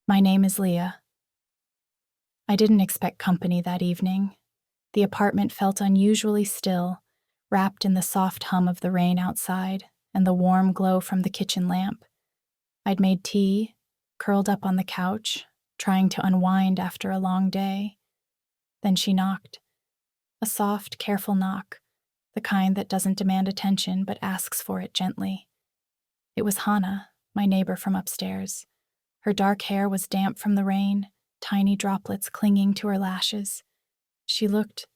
My name is Leah. I didn't expect company that evening. The apartment felt unusually still, wrapped in the soft hum of the rain outside and the warm glow from the kitchen lamp. I'd made tea, curled up on the couch, trying to unwind after a long day. Then she knocked. A soft, careful knock, the kind that doesn't demand attention but asks for it gently. It was Hannah, my neighbor from upstairs. Her dark hair was damp from the rain, tiny droplets clinging to her lashes. She looked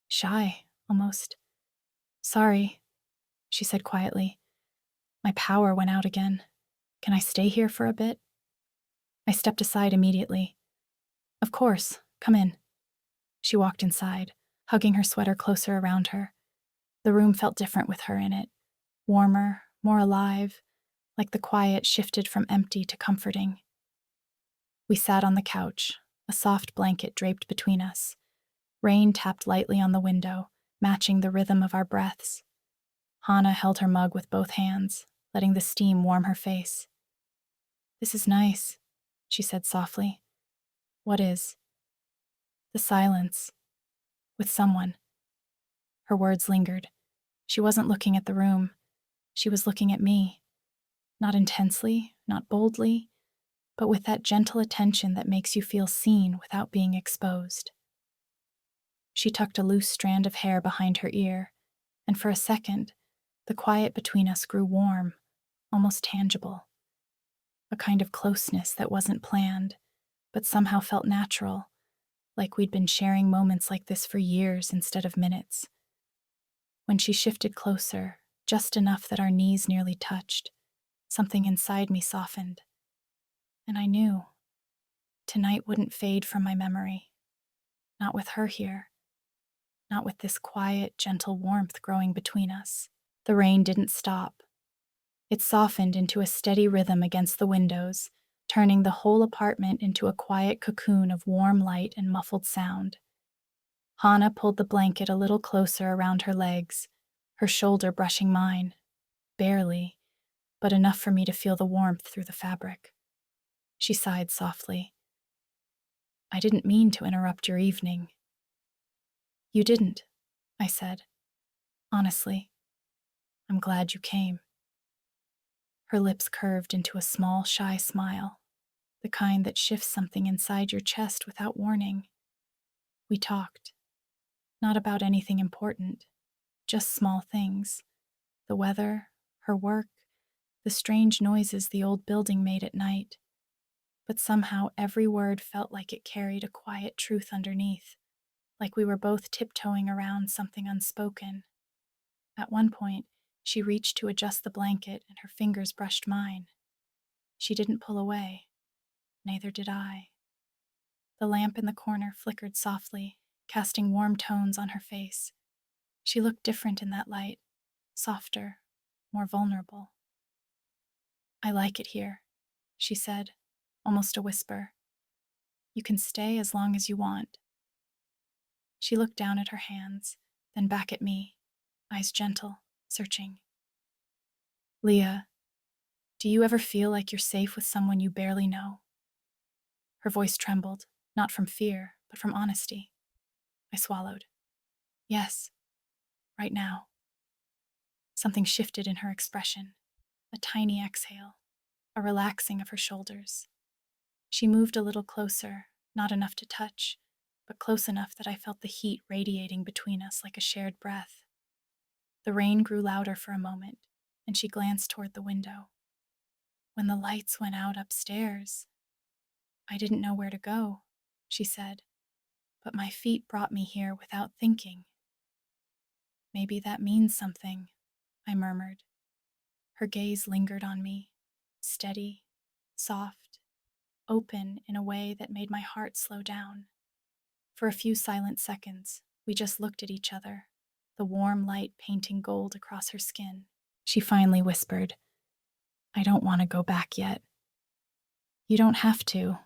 shy, almost. "Sorry," she said quietly. "My power went out again. Can I stay here for a bit?" I stepped aside immediately. "Of course, come in." She walked inside, hugging her sweater closer around her. The room felt different with her in it. Warmer, more alive, like the quiet shifted from empty to comforting. We sat on the couch, a soft blanket draped between us. Rain tapped lightly on the window, matching the rhythm of our breaths. Hannah held her mug with both hands, letting the steam warm her face. "This is nice," she said softly. "What is?" "The silence. With someone." Her words lingered. She wasn't looking at the room. She was looking at me. Not intensely, not boldly, but with that gentle attention that makes you feel seen without being exposed. She tucked a loose strand of hair behind her ear, and for a second, the quiet between us grew warm, almost tangible. A kind of closeness that wasn't planned, but somehow felt natural, like we'd been sharing moments like this for years instead of minutes. When she shifted closer, just enough that our knees nearly touched, something inside me softened. And I knew tonight wouldn't fade from my memory. Not with her here. Not with this quiet, gentle warmth growing between us. The rain didn't stop. It softened into a steady rhythm against the windows, turning the whole apartment into a quiet cocoon of warm light and muffled sound. Hannah pulled the blanket a little closer around her legs, her shoulder brushing mine. Barely, but enough for me to feel the warmth through the fabric. She sighed softly. "I didn't mean to interrupt your evening." "You didn't," I said. "Honestly, I'm glad you came." Her lips curved into a small, shy smile, the kind that shifts something inside your chest without warning. We talked. Not about anything important, just small things. The weather, her work, the strange noises the old building made at night. But somehow every word felt like it carried a quiet truth underneath, like we were both tiptoeing around something unspoken. At one point, she reached to adjust the blanket and her fingers brushed mine. She didn't pull away. Neither did I. The lamp in the corner flickered softly, casting warm tones on her face. She looked different in that light, softer, more vulnerable. "I like it here," she said, almost a whisper. "You can stay as long as you want." She looked down at her hands, then back at me, eyes gentle, searching. "Leah, do you ever feel like you're safe with someone you barely know?" Her voice trembled, not from fear, but from honesty. I swallowed. "Yes, right now." Something shifted in her expression, a tiny exhale, a relaxing of her shoulders. She moved a little closer, not enough to touch, but close enough that I felt the heat radiating between us like a shared breath. The rain grew louder for a moment, and she glanced toward the window. "When the lights went out upstairs, I didn't know where to go," she said, "but my feet brought me here without thinking." "Maybe that means something," I murmured. Her gaze lingered on me, steady, soft, open in a way that made my heart slow down. For a few silent seconds, we just looked at each other, the warm light painting gold across her skin. She finally whispered, "I don't want to go back yet." "You don't have to."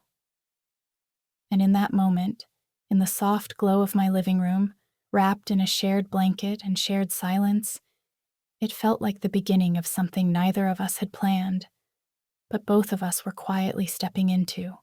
And in that moment, in the soft glow of my living room, wrapped in a shared blanket and shared silence, it felt like the beginning of something neither of us had planned, but both of us were quietly stepping into.